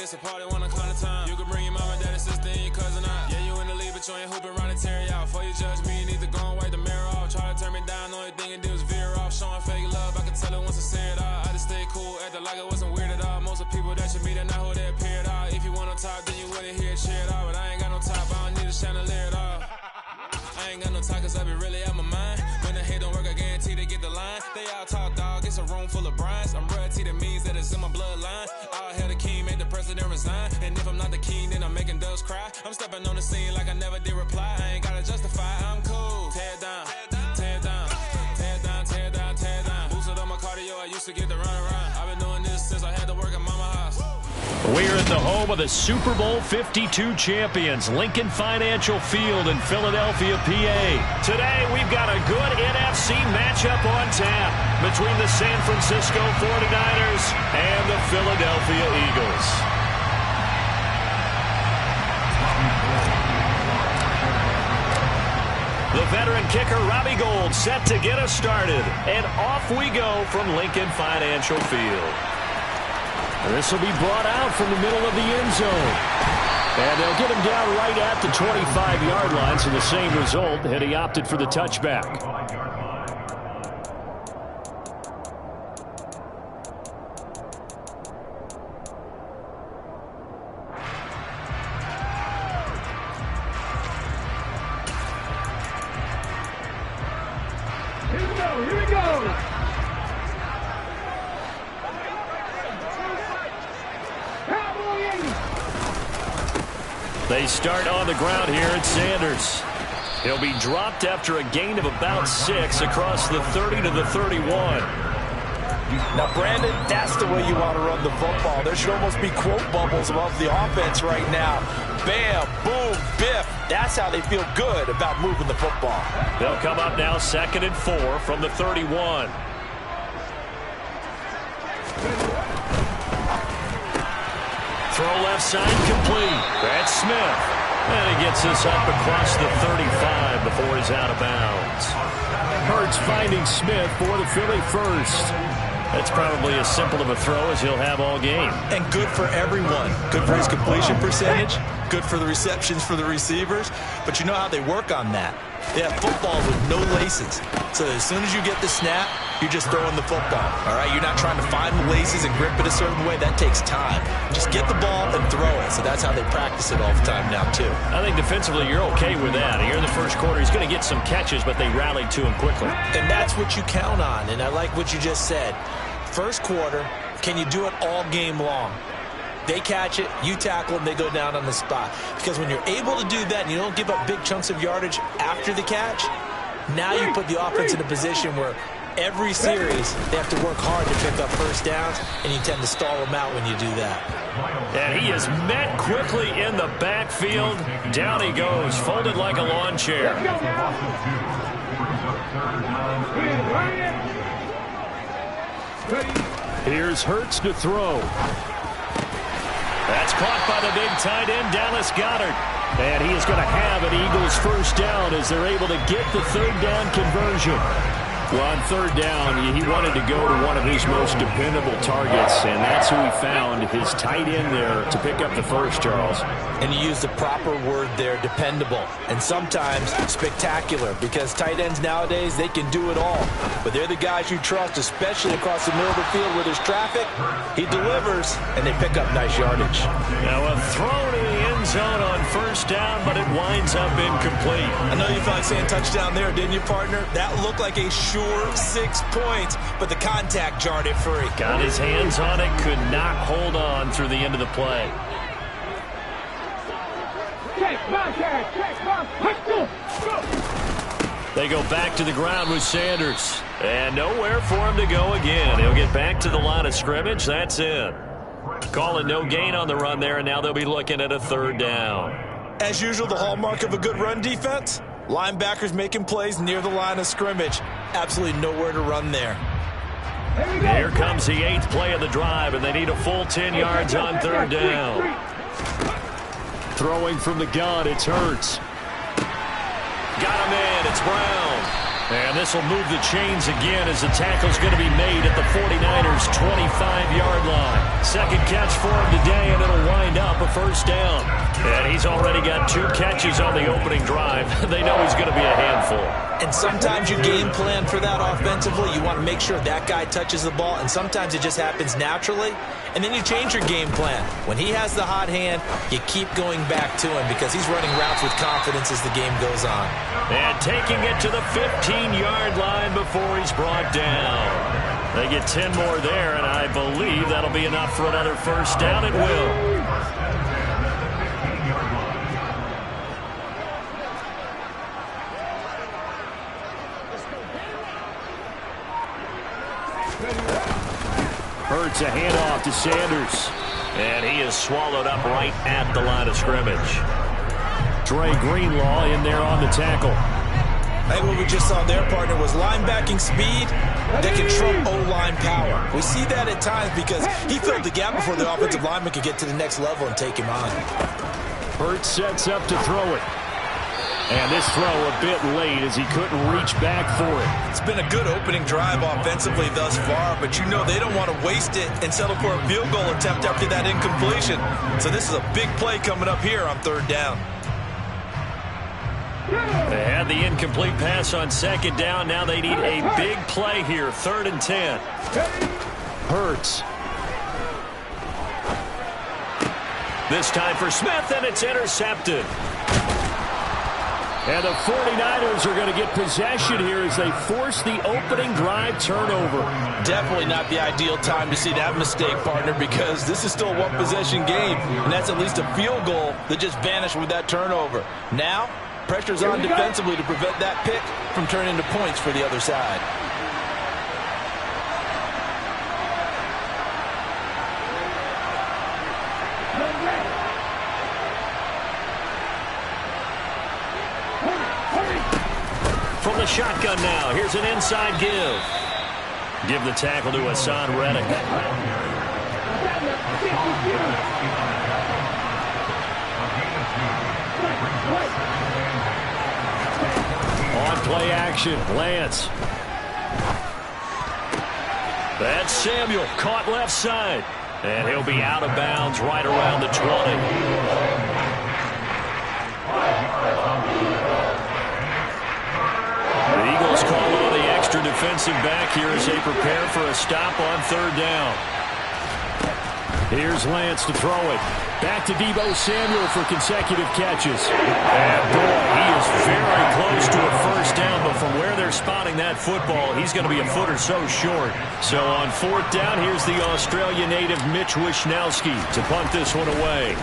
it's a party, one o'clock of time. You can bring your mama, daddy, sister, and your cousin out. Yeah, you in the league, but you ain't hooping, running Terry out. Before you judge me, you need to go and wipe the mirror off. Try to turn me down, only thing you do is veer off. Showing fake love, I can tell it once I say it all. I just stay cool, acting like it wasn't weird at all. Most of the people that you meet are not who they appear at all. If you want on top, then you wouldn't hear it cheer at all. But I ain't got no top, I don't need a chandelier at all. I ain't got no talk, cause I be really out my mind. When the hate don't work, I guarantee they get the line. They all talk, dog, it's a room full of brinds. I'm royalty, that means that it's in my bloodline. All hail the king, make the president resign. And if I'm not the king, then I'm making doves cry. I'm stepping on the scene like I never did reply. I ain't gotta justify, I'm cool. Tear down, tear down, tear down, tear down, tear down. Boosted on my cardio, I used to get the run around. I've been doing this since I had to work at mama house. We're at the home of the Super Bowl 52 champions, Lincoln Financial Field in Philadelphia, PA. Today, we've got a good NFC matchup on tap between the San Francisco 49ers and the Philadelphia Eagles. The veteran kicker, Robbie Gould, set to get us started. And off we go from Lincoln Financial Field. This will be brought out from the middle of the end zone. And they'll get him down right at the 25-yard line, so the same result, and he opted for the touchback. Here we go. They start on the ground here at Sanders. He'll be dropped after a gain of about 6 across the 30 to the 31. Now, Brandon, that's the way you want to run the football. There should almost be quote bubbles above the offense right now. Bam, boom, biff. That's how they feel good about moving the football. They'll come up now 2nd and 4 from the 31. Throw left side complete. That's Smith. And he gets this up across the 35 before he's out of bounds. Hurts finding Smith for the Philly first. That's probably as simple of a throw as he'll have all game. And good for everyone. Good for his completion percentage. Good for the receptions for the receivers. But you know how they work on that. They have footballs with no laces. So as soon as you get the snap, you're just throwing the football. All right, you're not trying to find the laces and grip it a certain way. That takes time. Just get the ball and throw it. So that's how they practice it all the time now, too. I think defensively you're okay with that. Here in the first quarter, he's going to get some catches, but they rallied to him quickly. And that's what you count on. And I like what you just said. First quarter, can you do it all game long? They catch it, you tackle them, they go down on the spot. Because when you're able to do that and you don't give up big chunks of yardage after the catch, now you put the offense in a position where every series they have to work hard to pick up first downs, and you tend to stall them out when you do that. And he is met quickly in the backfield. Down he goes, folded like a lawn chair. Here's Hurts to throw. That's caught by the big tight end, Dallas Goedert. And he is going to have an Eagles first down as they're able to get the third down conversion. Well, on third down, he wanted to go to one of his most dependable targets, and that's who he found, his tight end there, to pick up the first, Charles. And you use the proper word there, dependable, and sometimes spectacular, because tight ends nowadays, they can do it all. But they're the guys you trust, especially across the middle of the field where there's traffic. He delivers, and they pick up nice yardage. Now a throw to the end zone on first down, but it winds up incomplete. I know you felt like saying touchdown there, didn't you, partner? That looked like a sure 6 points, but the contact jarred it free. Got his hands on it, could not hold on through the end of the play. They go back to the ground with Sanders. And nowhere for him to go again. He'll get back to the line of scrimmage. That's it. Calling no gain on the run there, and now they'll be looking at a third down. As usual, the hallmark of a good run defense, linebackers making plays near the line of scrimmage. Absolutely nowhere to run there. Here comes the 8th play of the drive, and they need a full 10 yards on third down. Throwing from the gun, it's Hurts. Got him in, it's Brown. And this will move the chains again as the tackle's going to be made at the 49ers' 25-yard line. Second catch for him today, and it'll wind up a first down. And he's already got 2 catches on the opening drive. They know he's going to be a handful. And sometimes you game plan for that offensively. You want to make sure that guy touches the ball, and sometimes it just happens naturally. And then you change your game plan. When he has the hot hand, you keep going back to him because he's running routes with confidence as the game goes on. And taking it to the 15-yard line before he's brought down. They get 10 more there, and I believe that'll be enough for another first down. It will. Hurts a handoff to Sanders. And he is swallowed up right at the line of scrimmage. Dre Greenlaw in there on the tackle. I think what we just saw there, partner, was linebacking speed that can trump O-line power. We see that at times because he filled the gap before the offensive lineman could get to the next level and take him on. Hurts sets up to throw it. And this throw a bit late as he couldn't reach back for it. It's been a good opening drive offensively thus far, but you know they don't want to waste it and settle for a field goal attempt after that incompletion. So this is a big play coming up here on third down. They had the incomplete pass on second down. Now they need a big play here, 3rd and 10. Hurts. This time for Smith, and it's intercepted. And the 49ers are going to get possession here as they force the opening drive turnover. Definitely not the ideal time to see that mistake, partner, because this is still a one-possession game, and that's at least a field goal that just vanished with that turnover. Now, pressure's on defensively to prevent that pick from turning into points for the other side. From the shotgun now, here's an inside give. Give the tackle to Hassan Reddick. On play action, Lance. That's Samuel, caught left side. And he'll be out of bounds right around the 20. The Eagles call on the extra defensive back here as they prepare for a stop on third down. Here's Lance to throw it. Back to Deebo Samuel for consecutive catches. And boy, he is very close to a first down, but from where they're spotting that football, he's going to be a foot or so short. So on fourth down, here's the Australia native Mitch Wishnowski to punt this one away.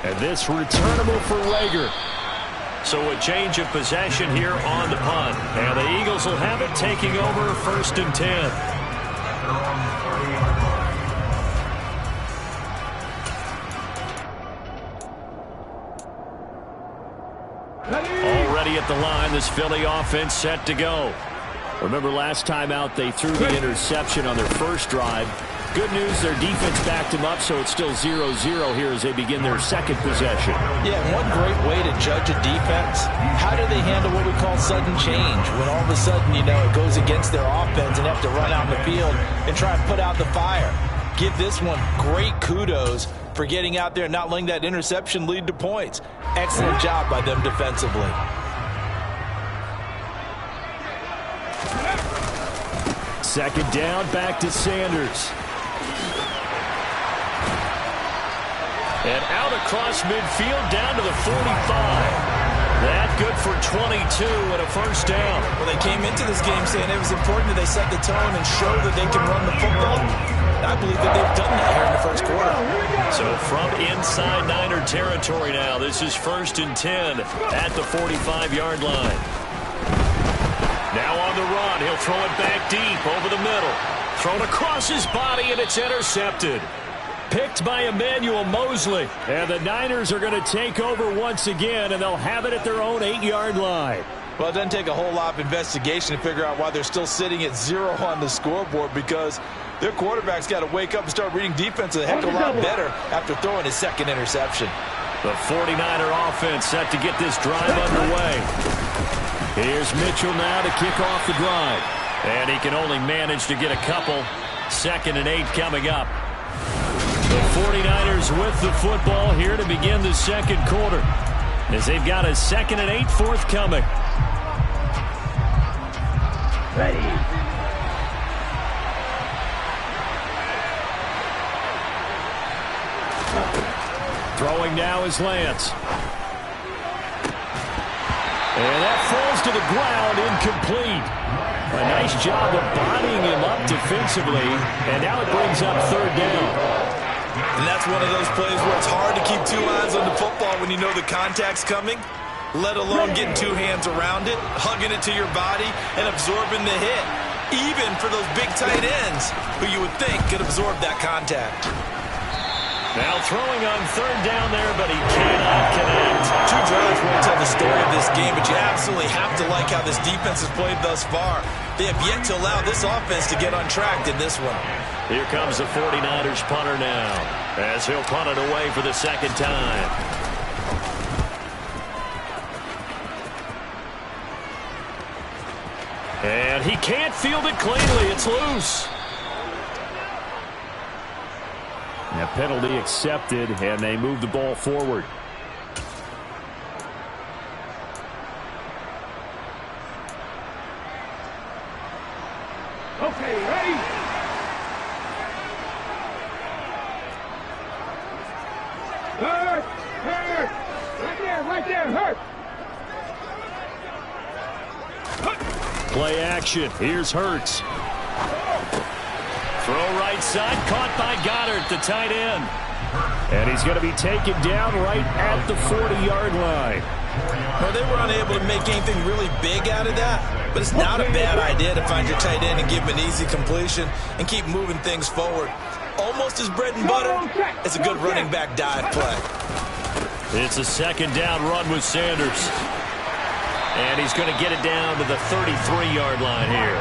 And this returnable for Rager. So a change of possession here on the punt. And the Eagles will have it, taking over 1st and 10. Already at the line, this Philly offense set to go. Remember last time out, they threw the interception on their first drive. Good news, their defense backed them up, so it's still 0-0 here as they begin their second possession. Yeah, one great way to judge a defense, how do they handle what we call sudden change? When all of a sudden, you know, it goes against their offense and they have to run out in the field and try and put out the fire. Give this one great kudos for getting out there and not letting that interception lead to points. Excellent job by them defensively. Second down, back to Sanders. And out across midfield, down to the 45. That good for 22 and a first down. Well, they came into this game saying it was important that they set the tone and show that they can run the football. I believe that they've done that here in the first quarter. So from inside Niner territory now, this is 1st and 10 at the 45-yard line. Now on the run, he'll throw it back deep over the middle. Thrown across his body, and it's intercepted. Picked by Emmanuel Mosley. And the Niners are going to take over once again, and they'll have it at their own 8-yard line. Well, it doesn't take a whole lot of investigation to figure out why they're still sitting at 0 on the scoreboard, because their quarterback's got to wake up and start reading defense a heck of a lot better after throwing his second interception. The 49er offense set to get this drive underway. Here's Mitchell now to kick off the drive. And he can only manage to get a couple. 2nd and 8 coming up. The 49ers with the football here to begin the second quarter, as they've got a 2nd and 8 forthcoming. Ready. Throwing now is Lance. And that falls to the ground, incomplete. A nice job of bodying him up defensively, and now it brings up 3rd down. And that's one of those plays where it's hard to keep 2 eyes on the football when you know the contact's coming, let alone getting 2 hands around it, hugging it to your body, and absorbing the hit, even for those big tight ends who you would think could absorb that contact. Now throwing on 3rd down there, but he cannot connect. 2 drives won't tell the story of this game, but you absolutely have to like how this defense has played thus far. They have yet to allow this offense to get untracked in this one. Here comes the 49ers punter now, as he'll punt it away for the 2nd time. And he can't field it cleanly. It's loose. A penalty accepted, and they move the ball forward. Okay, ready? Hurt! Hurt! Right there, hurt! Play action. Here's Hurts. Throw right side, caught by Goddard, the tight end. And he's going to be taken down right at the 40-yard line. Well, they were unable to make anything really big out of that, but it's not a bad idea to find your tight end and give him an easy completion and keep moving things forward. Almost as bread and butter, it's a good running back dive play. It's a 2nd down run with Sanders. And he's going to get it down to the 33-yard line here.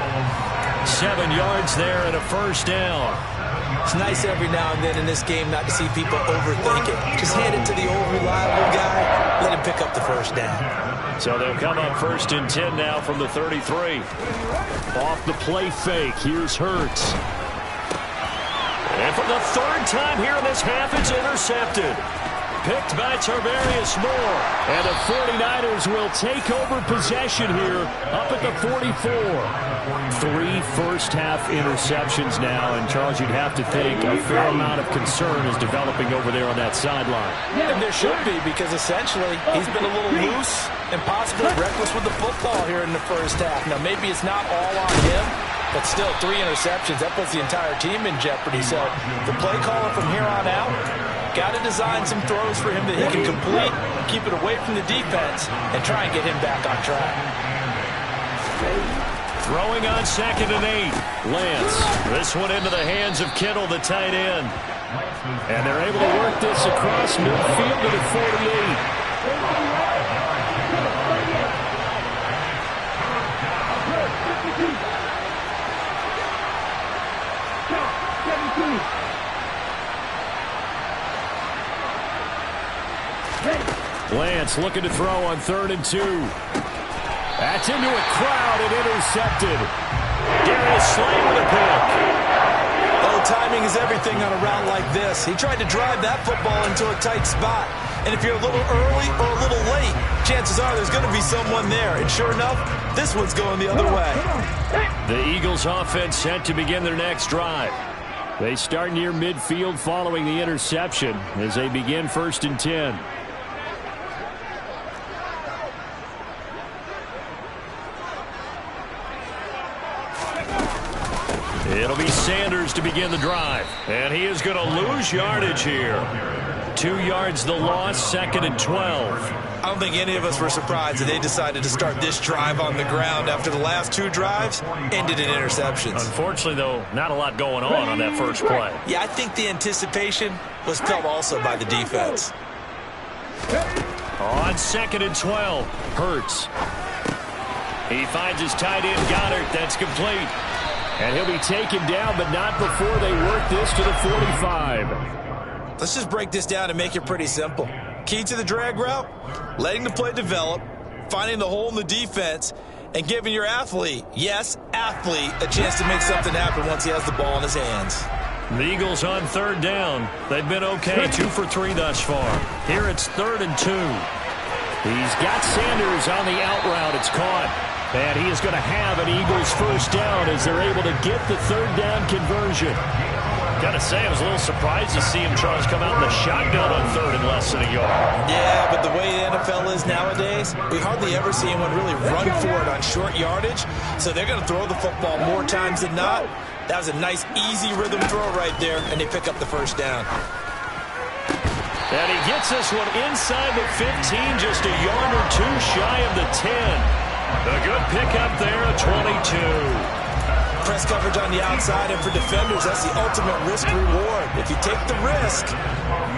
7 yards there and a 1st down. It's nice every now and then in this game not to see people overthink it. Just hand it to the old reliable guy. Let him pick up the 1st down. So they'll come up 1st and 10 now from the 33. Off the play fake. Here's Hurts. And for the 3rd time here in this half, it's intercepted. Picked by Tarvarius Moore. And the 49ers will take over possession here up at the 44. 3 first-half interceptions now. And, Charles, you'd have to think a fair amount of concern is developing over there on that sideline. And there should be, because essentially he's been a little loose and possibly reckless with the football here in the first half. Now, maybe it's not all on him, but still 3 interceptions. That puts the entire team in jeopardy. So the play caller from here on out got to design some throws for him that he can complete, keep it away from the defense, and try and get him back on track. Throwing on 2nd and 8. Lance. This one into the hands of Kittle, the tight end. And they're able to work this across midfield to the 48. Lance looking to throw on 3rd and 2. That's into a crowd and intercepted. Darius Slay with a pick. Oh, timing is everything on a route like this. He tried to drive that football into a tight spot. And if you're a little early or a little late, chances are there's going to be someone there. And sure enough, this one's going the other way. The Eagles offense set to begin their next drive. They start near midfield following the interception as they begin 1st and 10. It'll be Sanders to begin the drive. And he is going to lose yardage here. 2 yards the loss, 2nd and 12. I don't think any of us were surprised that they decided to start this drive on the ground after the last 2 drives ended in interceptions. Unfortunately, though, not a lot going on that first play. Yeah, I think the anticipation was felt also by the defense. On 2nd and 12, Hurts. He finds his tight end, Goddard. That's complete. And he'll be taken down, but not before they work this to the 45. Let's just break this down and make it pretty simple. Key to the drag route, letting the play develop, finding the hole in the defense, and giving your athlete, yes, athlete, a chance to make something happen once he has the ball in his hands. The Eagles on third down. They've been okay, 2 for 3 thus far. Here it's 3rd and 2. He's got Sanders on the out route. It's caught. And he is going to have an Eagles first down as they're able to get the 3rd down conversion. Got to say, I was a little surprised to see him, Charles, come out in the shotgun on 3rd and less than a yard. Yeah, but the way the NFL is nowadays, we hardly ever see anyone really run for it on short yardage. So they're going to throw the football more times than not. That was a nice, easy rhythm throw right there, and they pick up the first down. And he gets this one inside the 15, just a yard or 2 shy of the 10. A good pickup there, a 22. Press coverage on the outside, and for defenders, that's the ultimate risk-reward. If you take the risk,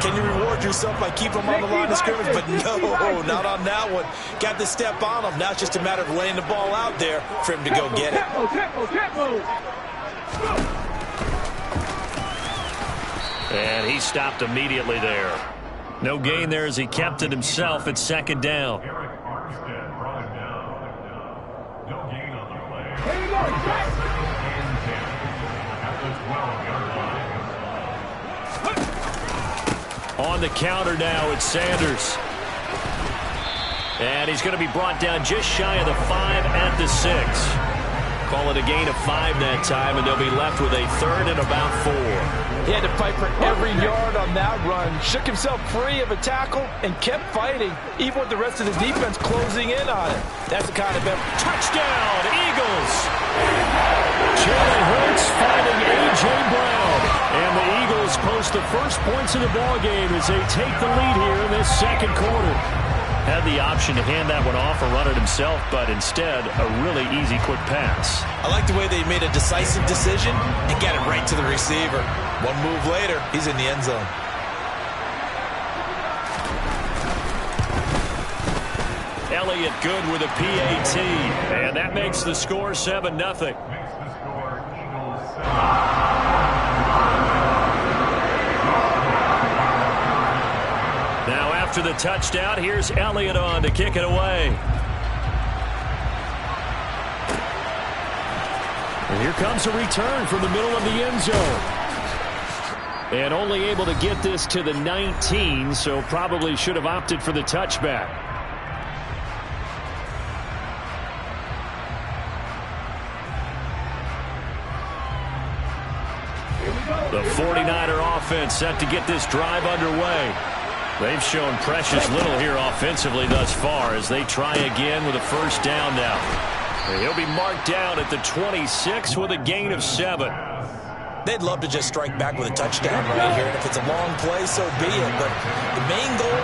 can you reward yourself by keeping them on the line of scrimmage? But no, not on that one. Got to step on them. Now it's just a matter of laying the ball out there for him to go get it. And he stopped immediately there. No gain there as he kept it himself at 2nd down. On the counter now, it's Sanders. And he's going to be brought down just shy of the 5 at the 6. Call it a gain of 5 that time, and they'll be left with a 3rd and about 4. He had to fight for every yard on that run. Shook himself free of a tackle and kept fighting, even with the rest of the defense closing in on it. That's the kind of effort. Touchdown, Eagles! Jalen Hurts finding A.J. Brown. And the Eagles post the first points of the ballgame as they take the lead here in this 2nd quarter. Had the option to hand that one off or run it himself, but instead, a really easy, quick pass. I like the way they made a decisive decision and got it right to the receiver. One move later, he's in the end zone. Elliott good with a PAT, and that makes the score 7-0. Now after the touchdown, here's Elliott on to kick it away. And here comes a return from the middle of the end zone. And only able to get this to the 19, so probably should have opted for the touchback. The 49er offense set to get this drive underway. They've shown precious little here offensively thus far as they try again with a first down now. He'll be marked down at the 26 with a gain of 7. They'd love to just strike back with a touchdown right here. And if it's a long play, so be it. But the main goal,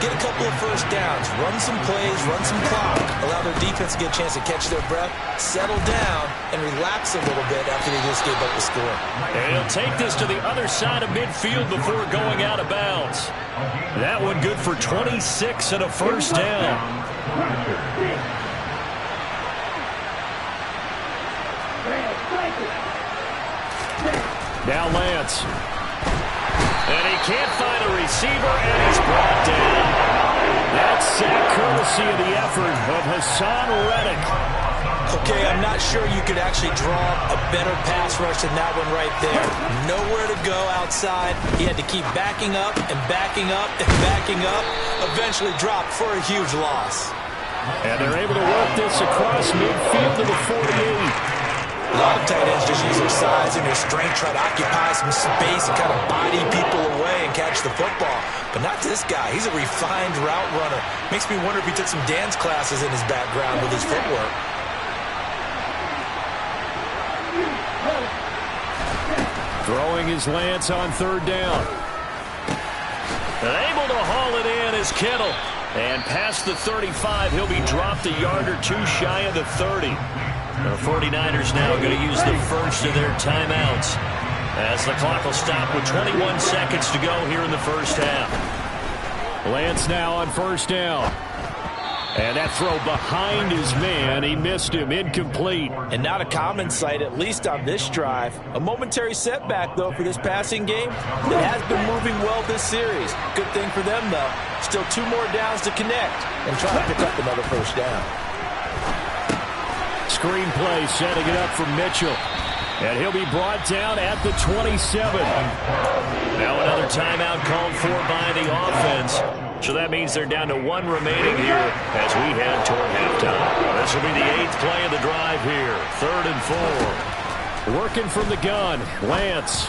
get a couple of first downs, run some plays, run some clock, allow their defense to get a chance to catch their breath, settle down, and relax a little bit after they just gave up the score. And he'll take this to the other side of midfield before going out of bounds. That one good for 26 and a first down. Now Lance. And he can't find a receiver, and he's brought down. That's sack courtesy of the effort of Hassan Reddick. Okay, I'm not sure you could actually draw a better pass rush than that one right there. Nowhere to go outside. He had to keep backing up and backing up and backing up. Eventually dropped for a huge loss. And they're able to work this across midfield to the 48. A lot of tight ends just use their size and their strength, try to occupy some space and kind of body people away and catch the football. But not this guy. He's a refined route runner. Makes me wonder if he took some dance classes in his background with his footwork. Throwing his Lance on third down. And able to haul it in is Kittle. And past the 35, he'll be dropped a yard or 2 shy of the 30. The 49ers now going to use the first of their timeouts as the clock will stop with 21 seconds to go here in the first half. Lance now on first down. And that throw behind his man, he missed him, incomplete. And not a common sight, at least on this drive. A momentary setback, though, for this passing game. It has been moving well this series. Good thing for them, though. Still 2 more downs to connect and try to pick up another first down. Screen play setting it up for Mitchell. And he'll be brought down at the 27. Now another timeout called for by the offense. So that means they're down to 1 remaining here as we head toward halftime. This will be the 8th play of the drive here. 3rd and 4. Working from the gun, Lance.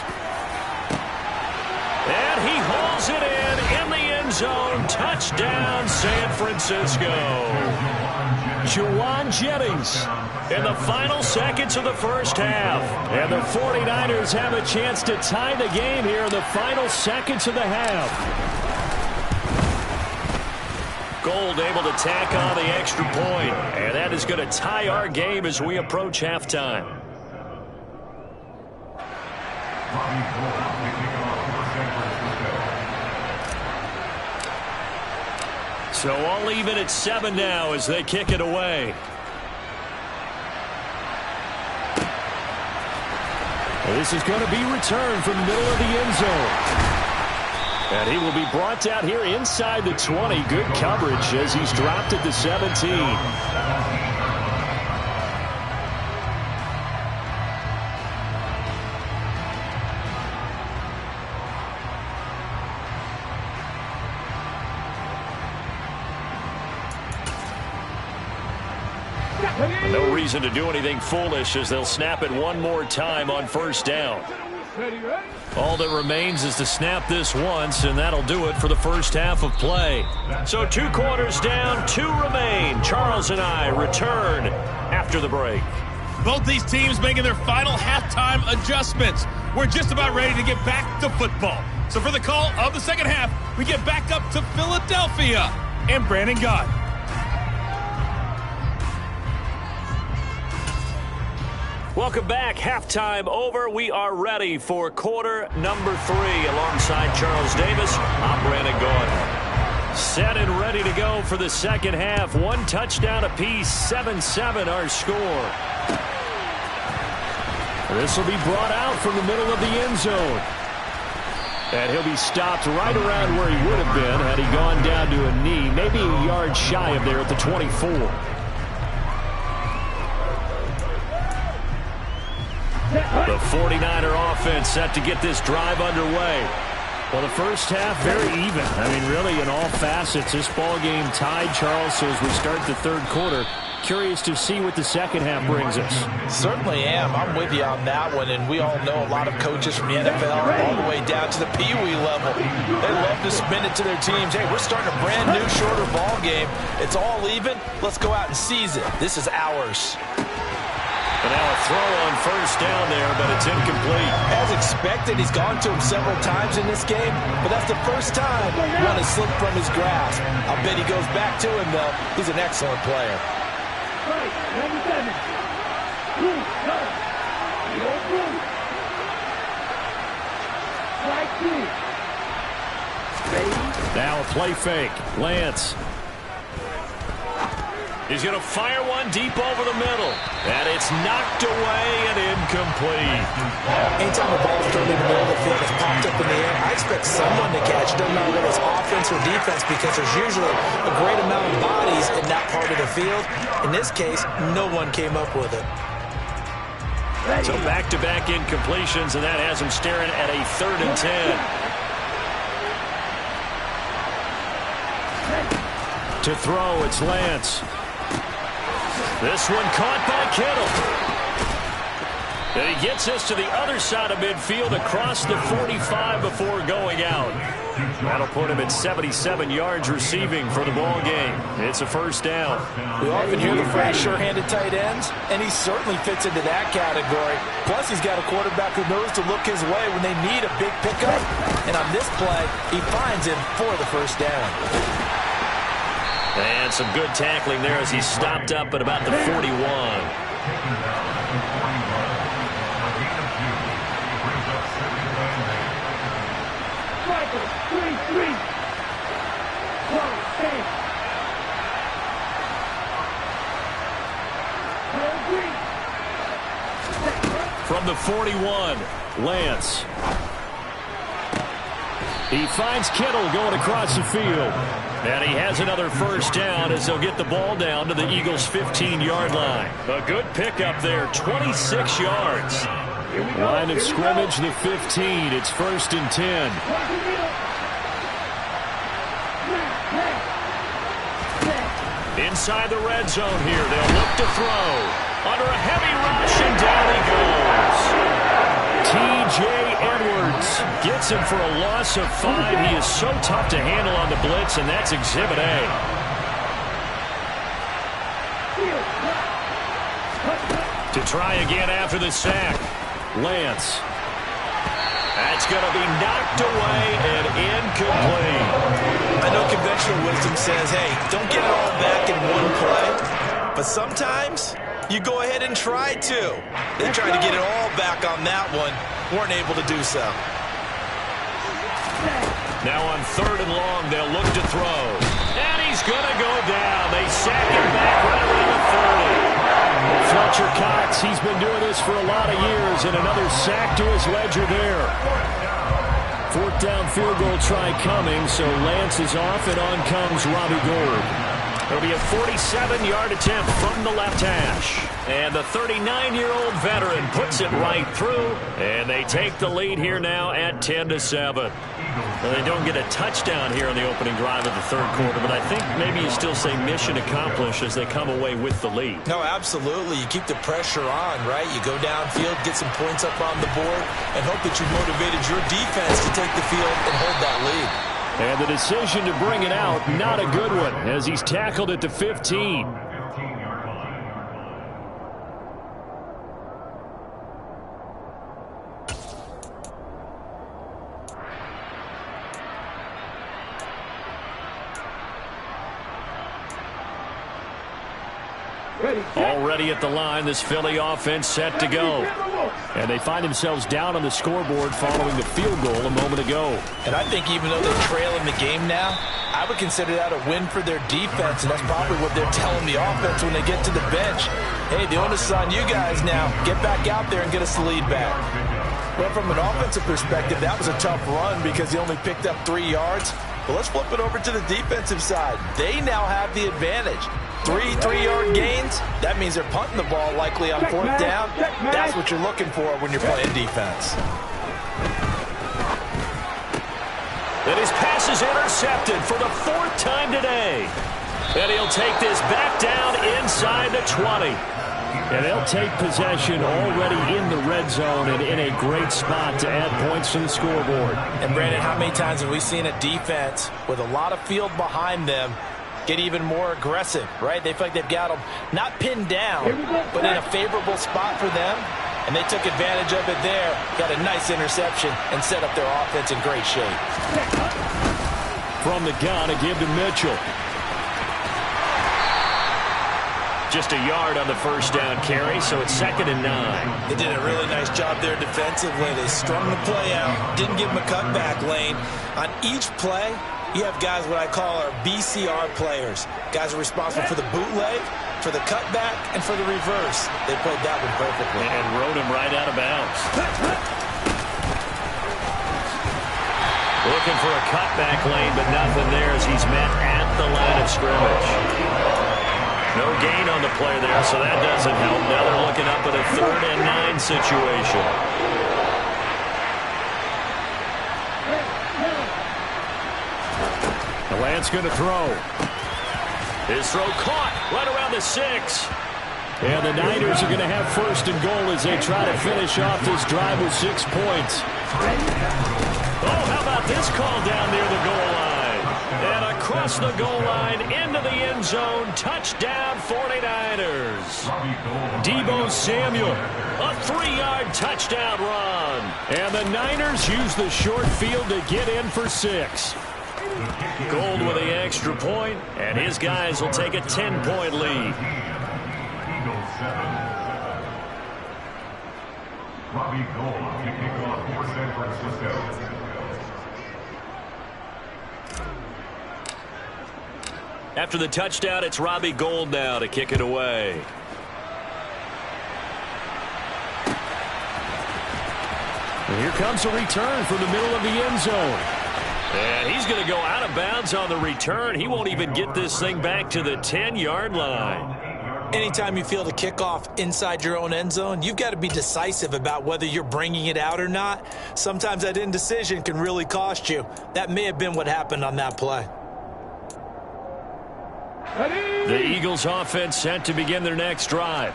And he hauls it in the end zone. Touchdown, San Francisco. Juwan Jennings in the final seconds of the first half. And the 49ers have a chance to tie the game here in the final seconds of the half. Gold able to tack on the extra point. And that is going to tie our game as we approach halftime. So all even at 7 now as they kick it away. This is going to be returned from the middle of the end zone. And he will be brought down here inside the 20. Good coverage as he's dropped at the 17. No reason to do anything foolish as they'll snap it one more time on first down. All that remains is to snap this once, and that'll do it for the first half of play. So 2 quarters down, 2 remain. Charles and I return after the break. Both these teams making their final halftime adjustments. We're just about ready to get back to football. So for the call of the second half, we get back up to Philadelphia and Brandon Gott. Welcome back. Halftime over. We are ready for quarter number 3 alongside Charles Davis. I'm Brandon Gott. Set and ready to go for the second half. 1 touchdown apiece. 7-7 our score. This will be brought out from the middle of the end zone. And he'll be stopped right around where he would have been had he gone down to a knee. Maybe a yard shy of there at the 24. The 49er offense set to get this drive underway. Well, the first half very even. I mean, really in all facets, this ball game tied, Charles. So as we start the third quarter, curious to see what the second half brings us. Certainly am. I'm with you on that one. And we all know a lot of coaches from the NFL all the way down to the Pee Wee level. They love to spin it to their teams. Hey, we're starting a brand new, shorter ball game. It's all even. Let's go out and seize it. This is ours. And now a throw on first down there, but it's incomplete. As expected, he's gone to him several times in this game, but that's the first time one has slipped from his grasp. I'll bet he goes back to him, though. He's an excellent player. Now a play fake. Lance. He's going to fire one deep over the middle. And it's knocked away and incomplete. Anytime the ball's thrown in the middle of the field, it's popped up in the air, I expect someone to catch it. Doesn't matter whether it's offense or defense, because there's usually a great amount of bodies in that part of the field. In this case, no one came up with it. So back-to-back incompletions, and that has him staring at a 3rd and 10. To throw, it's Lance. This one caught by Kittle. And he gets us to the other side of midfield across the 45 before going out. That'll put him at 77 yards receiving for the ball game. It's a first down. We often hear the phrase sure-handed tight ends, and he certainly fits into that category. Plus, he's got a quarterback who knows to look his way when they need a big pickup. And on this play, he finds him for the first down. And some good tackling there as he stopped up at about the 41. 41. Lance. He finds Kittle going across the field. And he has another first down as they'll get the ball down to the Eagles' 15-yard line. A good pickup there, 26 yards. Line of scrimmage, the 15. It's 1st and 10. Inside the red zone here, they'll look to throw. Under a heavy rush, and down he goes. T.J. Edwards gets him for a loss of 5. He is so tough to handle on the blitz, and that's Exhibit A. To try again after the sack. Lance. That's going to be knocked away and incomplete. I know conventional wisdom says, hey, don't get it all back in one play. But sometimes you go ahead and try to. They tried to get it all back on that one. Weren't able to do so. Now on 3rd and long, they'll look to throw. And he's going to go down. They sack him back right around the 30. Fletcher Cox, he's been doing this for a lot of years, and another sack to his ledger there. 4th down field goal try coming, so Lance is off, and on comes Robbie Gould. It'll be a 47-yard attempt from the left hash. And the 39-year-old veteran puts it right through, and they take the lead here now at 10-7. Well, they don't get a touchdown here on the opening drive of the 3rd quarter, but I think maybe you still say mission accomplished as they come away with the lead. No, absolutely. You keep the pressure on, right? You go downfield, get some points up on the board, and hope that you've motivated your defense to take the field and hold that lead. And the decision to bring it out, not a good one, as he's tackled at the 15. Already at the line, this Philly offense set to go. And they find themselves down on the scoreboard following the field goal a moment ago. And I think even though they're trailing the game now, I would consider that a win for their defense, and that's probably what they're telling the offense when they get to the bench. Hey, the onus is on you guys now. Get back out there and get us the lead back. Well, from an offensive perspective, that was a tough run because they only picked up 3 yards. But let's flip it over to the defensive side. They now have the advantage. 3 3-yard gains, that means they're punting the ball likely on 4th down. That's what you're looking for when you're playing defense. And his pass is intercepted for the 4th time today. And he'll take this back down inside the 20. And they'll take possession already in the red zone and in a great spot to add points to the scoreboard. And Brandon, how many times have we seen a defense with a lot of field behind them get even more aggressive, right? They feel like they've got them not pinned down, but in a favorable spot for them. And they took advantage of it there, got a nice interception, and set up their offense in great shape. From the gun, a give to Mitchell. Just a yard on the first down carry, so it's 2nd and 9. They did a really nice job there defensively. They strung the play out, didn't give them a cutback lane. On each play, you have guys what I call our BCR players. Guys are responsible for the bootleg, for the cutback, and for the reverse. They played that one perfectly. And rode him right out of bounds. Looking for a cutback lane, but nothing there as he's met at the line of scrimmage. No gain on the play there, so that doesn't help. Now they're looking up at a 3rd and 9 situation. Lance going to throw. His throw caught right around the 6. And the Niners are going to have 1st and goal as they try to finish off this drive with 6 points. Oh, how about this call down near the goal line? And across the goal line into the end zone. Touchdown 49ers. Deebo Samuel. A 3-yard touchdown run. And the Niners use the short field to get in for 6. Gold with the extra point, and his guys will take a 10-point lead. Robbie Gould to kick off for San Francisco. After the touchdown, it's Robbie Gould now to kick it away. And here comes a return from the middle of the end zone. And he's going to go out of bounds on the return. He won't even get this thing back to the 10-yard line. Anytime you feel the kickoff inside your own end zone, you've got to be decisive about whether you're bringing it out or not. Sometimes that indecision can really cost you. That may have been what happened on that play. The Eagles offense set to begin their next drive.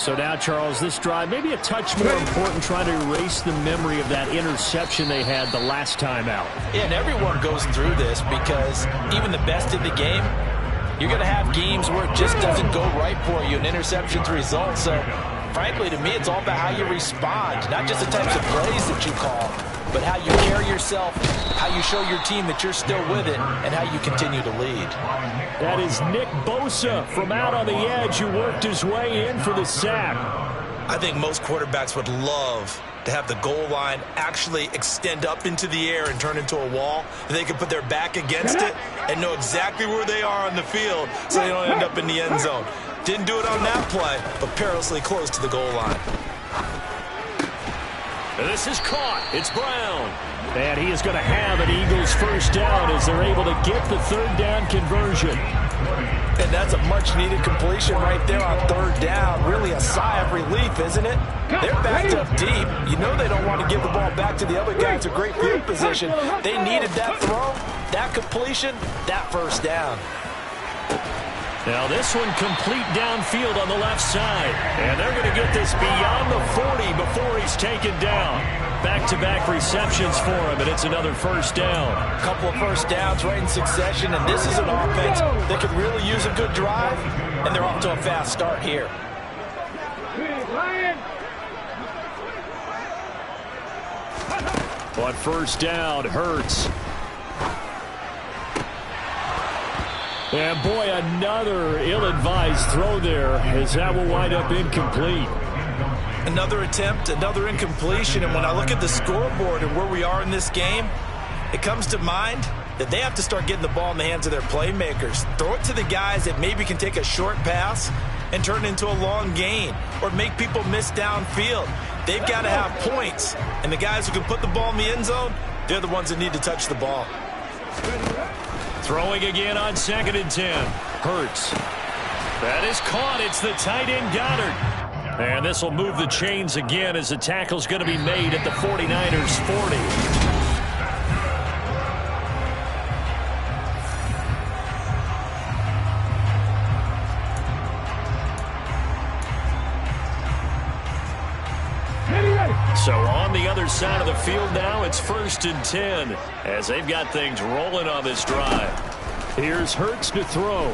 So now, Charles, this drive maybe a touch more important, trying to erase the memory of that interception they had the last time out. Yeah, and everyone goes through this because even the best in the game, you're going to have games where it just doesn't go right for you, and interceptions result. So, frankly, to me, it's all about how you respond, not just the types of plays that you call, but how you carry yourself, how you show your team that you're still with it, and how you continue to lead. That is Nick Bosa from out on the edge who worked his way in for the sack. I think most quarterbacks would love to have the goal line actually extend up into the air and turn into a wall. They can put their back against it and know exactly where they are on the field so they don't end up in the end zone. Didn't do it on that play, but perilously close to the goal line. This is caught. It's Brown. And he is going to have an Eagles first down as they're able to get the third down conversion. And that's a much-needed completion right there on third down. Really a sigh of relief, isn't it? They're backed up deep. You know they don't want to give the ball back to the other guy. It's a great field position. They needed that throw, that completion, that first down. Now this one complete downfield on the left side. And they're going to get this beyond the 40 before he's taken down. Back-to-back receptions for him, and it's another first down. A couple of first downs right in succession, and this is an offense that could really use a good drive, and they're off to a fast start here. On first down, Hurts. And boy, another ill-advised throw there, as that will wind up incomplete. Another attempt, another incompletion, and when I look at the scoreboard and where we are in this game, it comes to mind that they have to start getting the ball in the hands of their playmakers. Throw it to the guys that maybe can take a short pass and turn it into a long gain or make people miss downfield. They've got to have points, and the guys who can put the ball in the end zone, they're the ones that need to touch the ball. Throwing again on 2nd and 10. Hurts. That is caught. It's the tight end Goddard. And this will move the chains again as the tackle's going to be made at the 49ers 40. So on the other side of the field now, it's 1st and 10 as they've got things rolling on this drive. Here's Hurts to throw.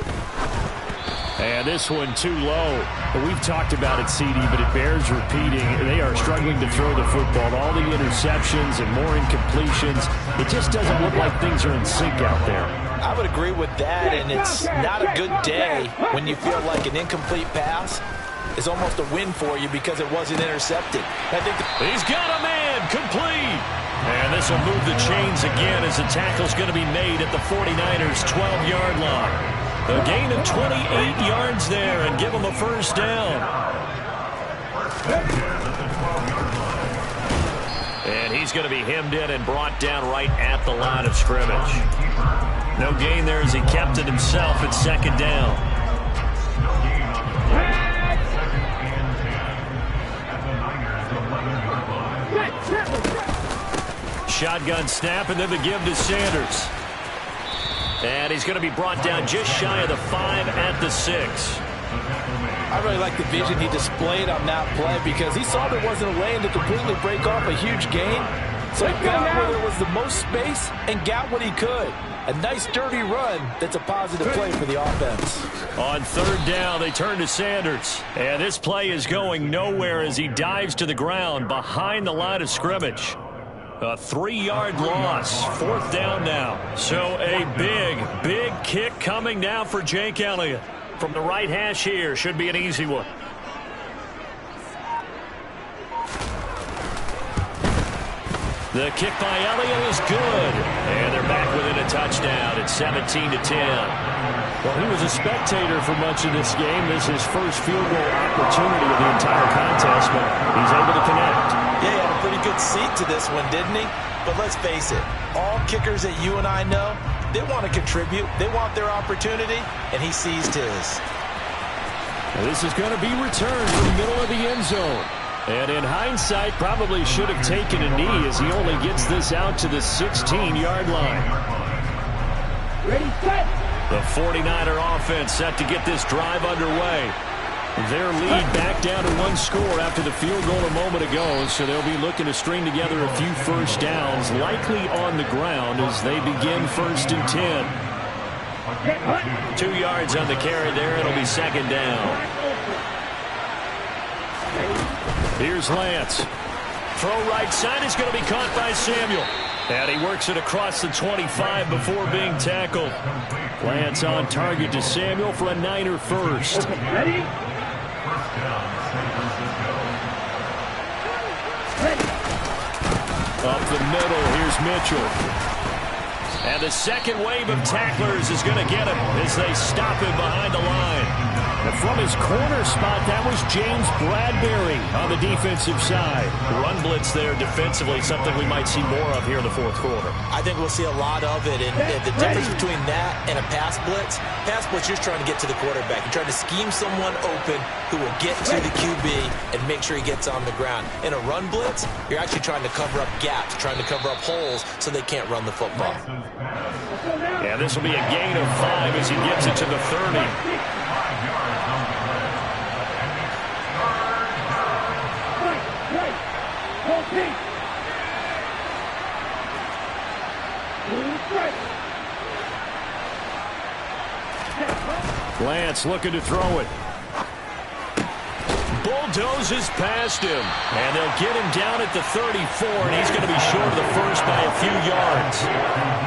And this one too low. We've talked about it, CD, but it bears repeating. They are struggling to throw the football. All the interceptions and more incompletions. It just doesn't look like things are in sync out there. I would agree with that, and it's not a good day when you feel like an incomplete pass is almost a win for you because it wasn't intercepted. I think he's got a man, complete. And this will move the chains again as the tackle's going to be made at the 49ers 12-yard line. A gain of 28 yards there and give them a first down. And he's going to be hemmed in and brought down right at the line of scrimmage. No gain there as he kept it himself at 2nd down. Shotgun snap and then the give to Sanders. And he's going to be brought down just shy of the 5 at the 6. I really like the vision he displayed on that play because he saw there wasn't a lane to completely break off a huge gain. So he got where there was the most space and got what he could. A nice dirty run that's a positive play for the offense. On 3rd down, they turn to Sanders. And this play is going nowhere as he dives to the ground behind the line of scrimmage. A 3-yard loss. 4th down now. So a big kick coming now for Jake Elliott. From the right hash here. Should be an easy one. The kick by Elliott is good. And they're back within a touchdown. It's 17-10. Well, he was a spectator for much of this game. This is his first field goal opportunity of the entire contest, but he's able to connect. Yeah, he had a pretty good seat to this one, didn't he? But let's face it, all kickers that you and I know, they want to contribute. They want their opportunity, and he seized his. This is going to be returned to the middle of the end zone. And in hindsight, probably should have taken a knee as he only gets this out to the 16-yard line. Ready, set. The 49er offense set to get this drive underway. Their lead back down to one score after the field goal a moment ago, so they'll be looking to string together a few first downs, likely on the ground as they begin 1st and 10. 2 yards on the carry there. It'll be 2nd down. Here's Lance. Throw right side is going to be caught by Samuel. And he works it across the 25 before being tackled. Lance on target to Samuel for a Niner first. Ready? Up the middle, here's Mitchell. And the second wave of tacklers is going to get him as they stop him behind the line. And from his corner spot, that was James Bradbury on the defensive side. Run blitz there defensively, something we might see more of here in the 4th quarter. I think we'll see a lot of it. And the difference between that and a pass blitz, you're just trying to get to the quarterback. You're trying to scheme someone open who will get to the QB and make sure he gets on the ground. In a run blitz, you're actually trying to cover up gaps, trying to cover up holes so they can't run the football. Yeah, this will be a gain of 5 as he gets it to the 30. Lance looking to throw it. Bulldozes past him. And they'll get him down at the 34, and he's going to be short of the first by a few yards.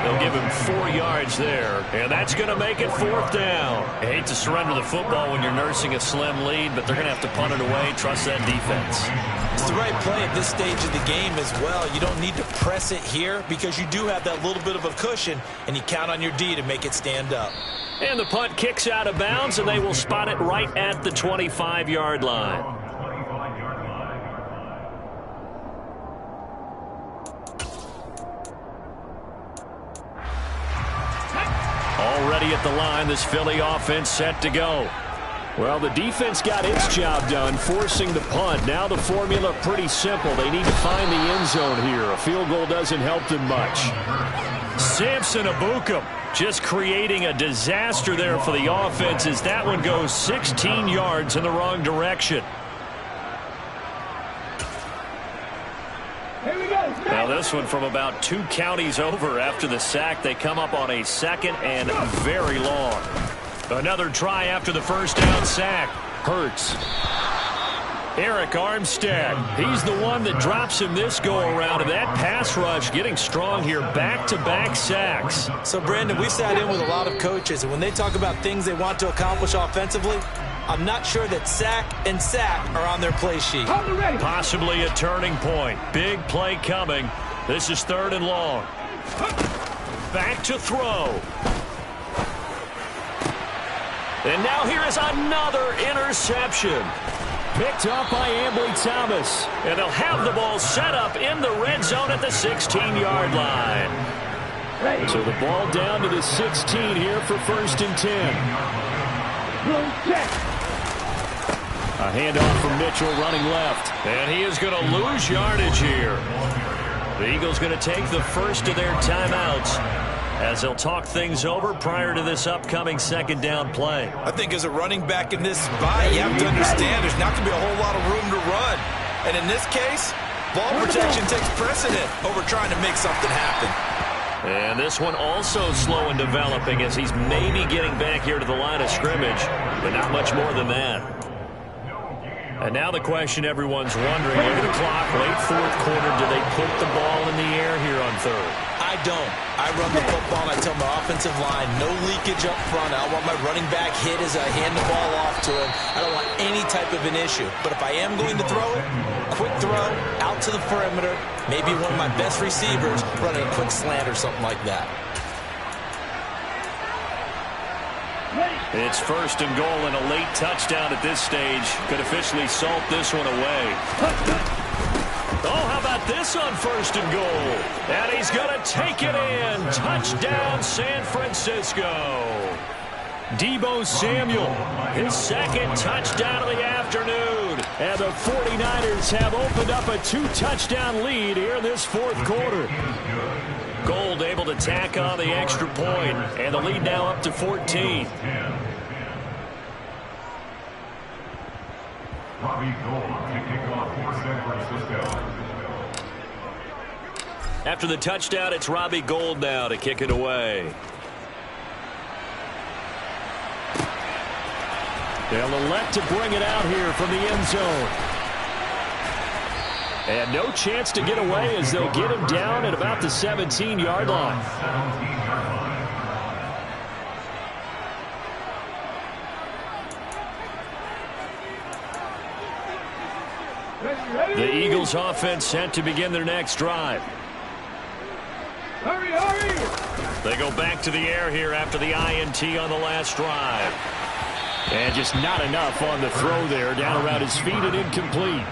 They'll give him 4 yards there, and that's going to make it 4th down. I hate to surrender the football when you're nursing a slim lead, but they're going to have to punt it away. Trust that defense. It's the right play at this stage of the game as well. You don't need to press it here because you do have that little bit of a cushion, and you count on your D to make it stand up. And the punt kicks out of bounds, and they will spot it right at the 25-yard line. Already at the line, this Philly offense set to go. Well, the defense got its job done, forcing the punt. Now the formula pretty simple. They need to find the end zone here. A field goal doesn't help them much. Samson Abukum just creating a disaster there for the offense as that one goes 16 yards in the wrong direction. Here we go. Now this one from about 2 counties over after the sack. They come up on a 2nd and very long. Another try after the first down sack. Hurts. Eric Armstead. He's the one that drops him this go-around. And that pass rush getting strong here. Back-to-back sacks. So, Brandon, we sat in with a lot of coaches, and when they talk about things they want to accomplish offensively, I'm not sure that sack and sack are on their play sheet. Possibly a turning point. Big play coming. This is 3rd and long. Back to throw. And now here is another interception. Picked up by Ambly Thomas. And they'll have the ball set up in the red zone at the 16-yard line. So the ball down to the 16 here for 1st and 10. A handoff from Mitchell running left. And he is going to lose yardage here. The Eagles going to take the first of their timeouts as they'll talk things over prior to this upcoming 2nd down play. I think as a running back in this spot, you have to understand there's not going to be a whole lot of room to run. And in this case, ball protection takes precedent over trying to make something happen. And this one also slow in developing as he's maybe getting back here to the line of scrimmage, but not much more than that. And now the question everyone's wondering, look at the clock, late 4th quarter, do they put the ball in the air here on 3rd? I don't. I run the football and I tell my offensive line, no leakage up front. I don't want my running back hit as I hand the ball off to him. I don't want any type of an issue. But if I am going to throw it, quick throw, out to the perimeter, maybe one of my best receivers running a quick slant or something like that. It's 1st and goal, and a late touchdown at this stage could officially salt this one away. Oh, how about this on 1st and goal? And he's going to take it in. Touchdown, San Francisco. Deebo Samuel, his 2nd touchdown of the afternoon. And the 49ers have opened up a 2-touchdown lead here in this 4th quarter. Gold able to tack on the extra point, and the lead now up to 14. Robbie Gold to kick off for San Francisco. After the touchdown, it's Robbie Gold now to kick it away. They'll elect to bring it out here from the end zone. And no chance to get away as they'll get him down at about the 17-yard line. The Eagles offense set to begin their next drive. Hurry, hurry! They go back to the air here after the INT on the last drive. And just not enough on the throw there, down around his feet and incomplete.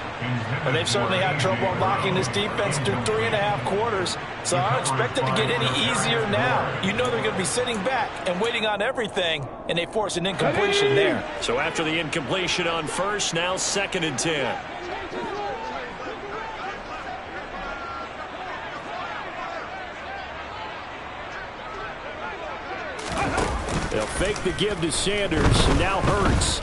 Well, they've certainly had trouble unlocking this defense through 3.5 quarters, so I don't expect it to get any easier now. You know they're going to be sitting back and waiting on everything, and they force an incompletion there. So after the incompletion on 1st, now 2nd and 10. They'll fake the give to Sanders. Now Hurts.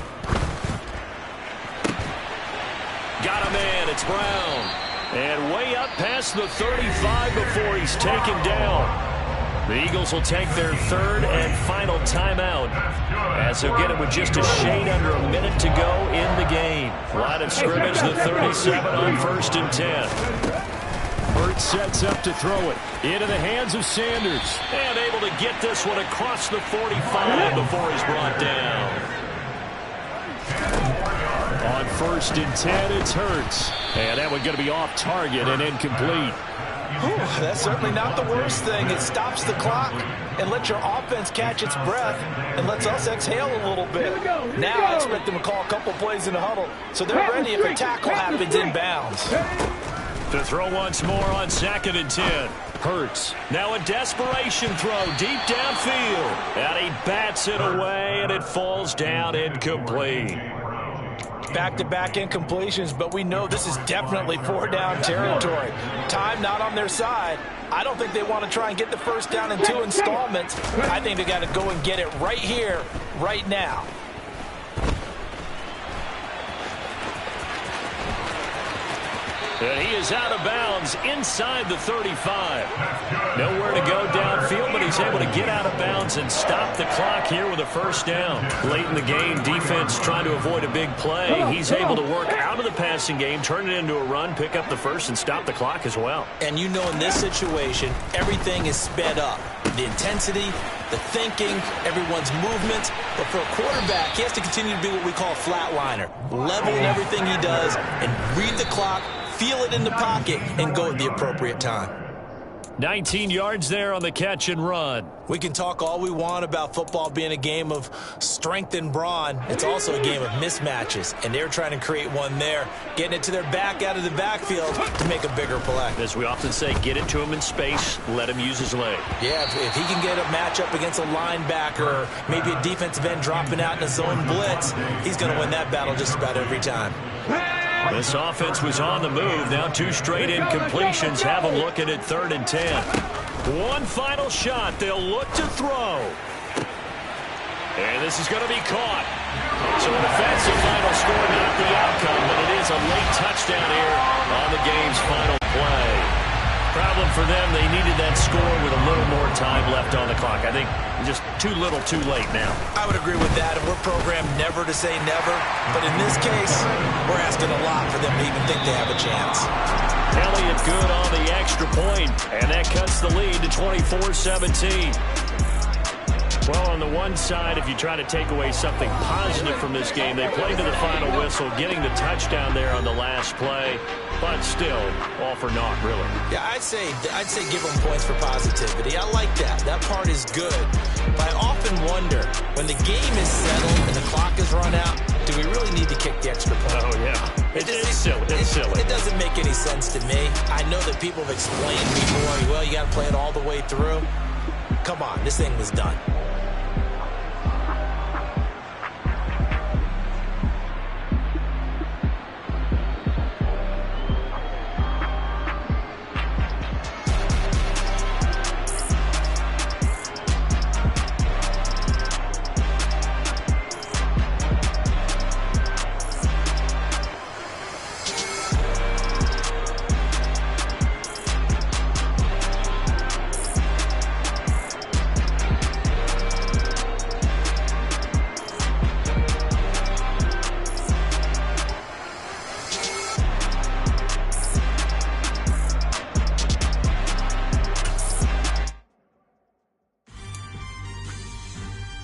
Got him in. It's Brown. And way up past the 35 before he's taken down. The Eagles will take their 3rd and final timeout as they'll get it with just a shade under a minute to go in the game. Line of scrimmage, the 37 on 1st and 10. Hurts sets up to throw it into the hands of Sanders. And able to get this one across the 45 before he's brought down. On 1st and 10, it's Hurts. And that one going to be off target and incomplete. Whew, that's certainly not the worst thing. It stops the clock and lets your offense catch its breath and lets us exhale a little bit. Now I expect them to call a couple plays in the huddle so they're ready if a tackle happens inbounds. To throw once more on 2nd and 10. Hurts. Now a desperation throw deep downfield. And he bats it away, and it falls down incomplete. Back-to-back incompletions, but we know this is definitely 4-down territory. Time not on their side. I don't think they want to try and get the 1st down in 2 installments. I think they got to go and get it right here, right now. And he is out of bounds inside the 35. Nowhere to go downfield, but he's able to get out of bounds and stop the clock here with a 1st down. Late in the game, defense trying to avoid a big play. He's able to work out of the passing game, turn it into a run, pick up the 1st, and stop the clock as well. And you know in this situation, everything is sped up. The intensity, the thinking, everyone's movements. But for a quarterback, he has to continue to be what we call a flatliner. Level in everything he does and read the clock, feel it in the pocket, and go at the appropriate time. 19 yards there on the catch and run. We can talk all we want about football being a game of strength and brawn. It's also a game of mismatches, and they're trying to create one there, getting it to their back out of the backfield to make a bigger play. As we often say, get it to him in space, let him use his leg. Yeah, if he can get a matchup against a linebacker, or maybe a defensive end dropping out in a zone blitz, he's going to win that battle just about every time. This offense was on the move. Now 2 straight incompletions have them looking at 3rd and 10. One final shot. They'll look to throw. And this is going to be caught. So an offensive final score, not the outcome, but it is a late touchdown here on the game's final play. Problem for them, they needed that score with a little more time left on the clock. I think just too little too late now. I would agree with that, and we're programmed never to say never. But in this case, we're asking a lot for them to even think they have a chance. Elliott good on the extra point, and that cuts the lead to 24-17. Well, on the one side, if you try to take away something positive from this game, they played to the final whistle, getting the touchdown there on the last play, but still, all for naught, really. Yeah, I'd say give them points for positivity. I like that. That part is good. But I often wonder, when the game is settled and the clock is run out, do we really need to kick the extra point? Oh, yeah. It's silly. It's silly. It doesn't make any sense to me. I know that people have explained before, well, you got to play it all the way through. Come on, this thing was done.